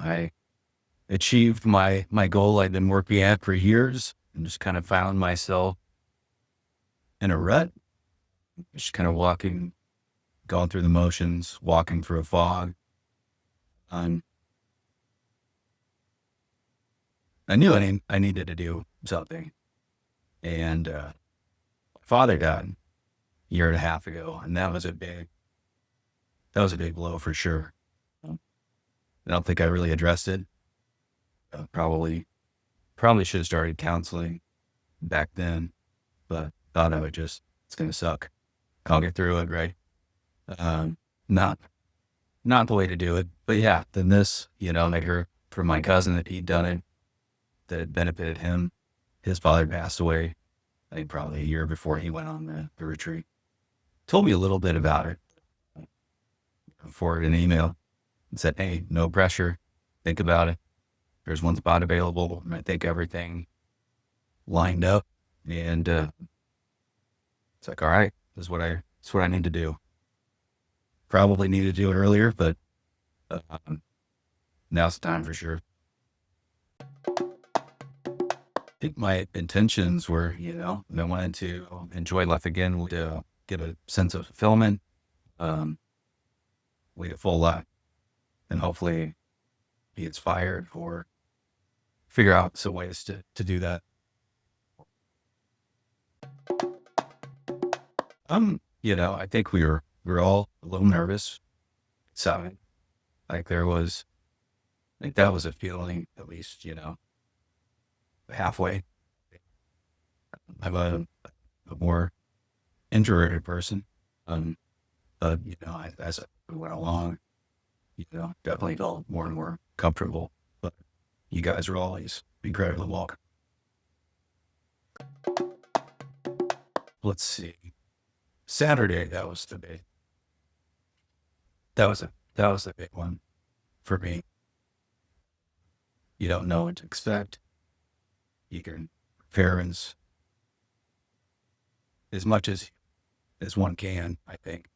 I achieved my goal I'd been working at for years and just kind of found myself in a rut, just kind of going through the motions, walking through a fog. Um, I knew I needed to do something. And my father died a year and a half ago, and that was a big blow for sure. I don't think I really addressed it. Probably should have started counseling back then, but thought it's going to suck. I'll get through it, right? Um, not, not the way to do it, but yeah, then this, I heard from my cousin that he'd done it, that it benefited him. His father passed away, I think probably a year before he went on the retreat. Told me a little bit about it, forwarded an email and said, hey, no pressure. Think about it. There's one spot available. And I think everything lined up. And it's like, all right, this is what I need to do. Probably need to do it earlier, but um, now's the time for sure. I think my intentions were, I wanted to enjoy life again, to get a sense of fulfillment, um, lead a full life, and hopefully be inspired or figure out some ways to do that. I think we were all a little nervous. So like I think that was a feeling, at least, halfway. I'm a more introverted person. But, as we went along, definitely felt more and more comfortable. But you guys are always incredibly welcome. Let's see. Saturday, that was the big one for me. You don't know what to expect. You can prepare as much as one can, I think.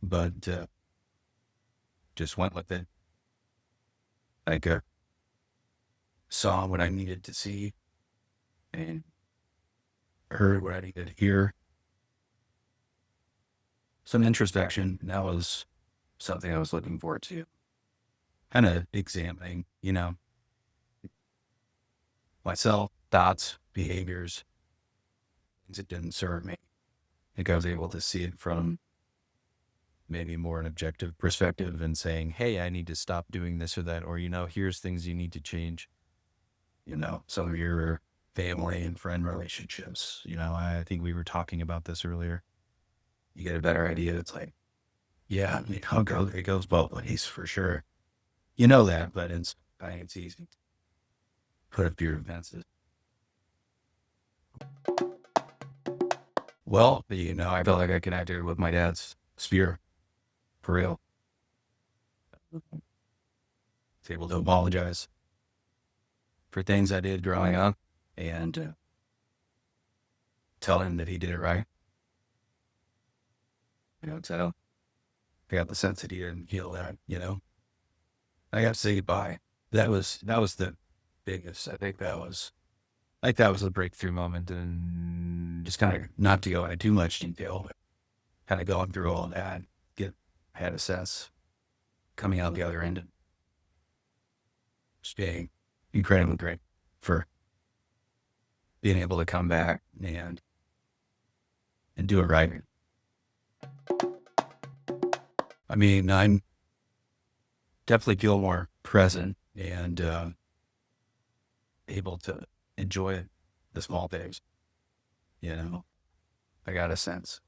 But just went with it. Like saw what I needed to see and heard what I needed to hear. Some introspection. And that was something I was looking forward to. Kind of examining, myself, thoughts, behaviors, things that didn't serve me. I think I was able to see it from maybe more an objective perspective and saying, hey, I need to stop doing this or that, or, here's things you need to change. Some of your family and friend relationships. I think we were talking about this earlier. You get a better idea. It's like, yeah, it goes both ways for sure. You know that, but I think it's easy to put up your defenses. Well, I felt like I connected with my dad's spirit for real. Was able to apologize for things I did growing up and tell him that he did it right. So I got the sense that he didn't feel that, I got to say goodbye. That was the biggest. I think that was a breakthrough moment, and just kind of not to go into too much detail, but kind of going through all that, had a sense coming out the other end and just being incredibly great for being able to come back and do it right. I mean, I'm definitely feel more present and able to enjoy the small things. I got a sense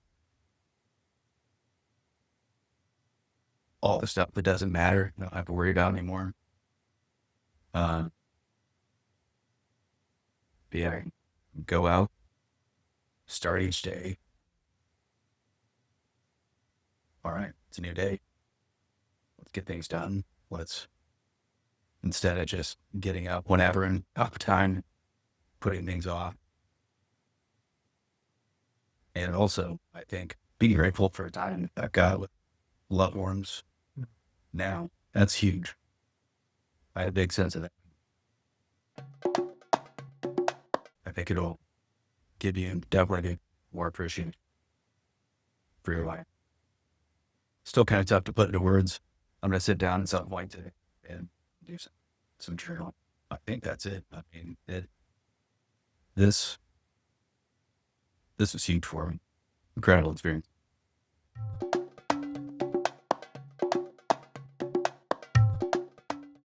all the stuff that doesn't matter, I don't have to worry about anymore. Uh, yeah, go out, start each day. All right, it's a new day. Let's get things done. Let's instead of just getting up whenever and up time, putting things off. And also, I think being grateful for a time I've got with loved ones now. That's huge. I had a big sense of that. I think it'll give you definitely more appreciation for your life. Still kind of tough to put into words. I'm going to sit down at some point today and do some journaling. I think that's it. I mean, this was huge for me. Incredible experience.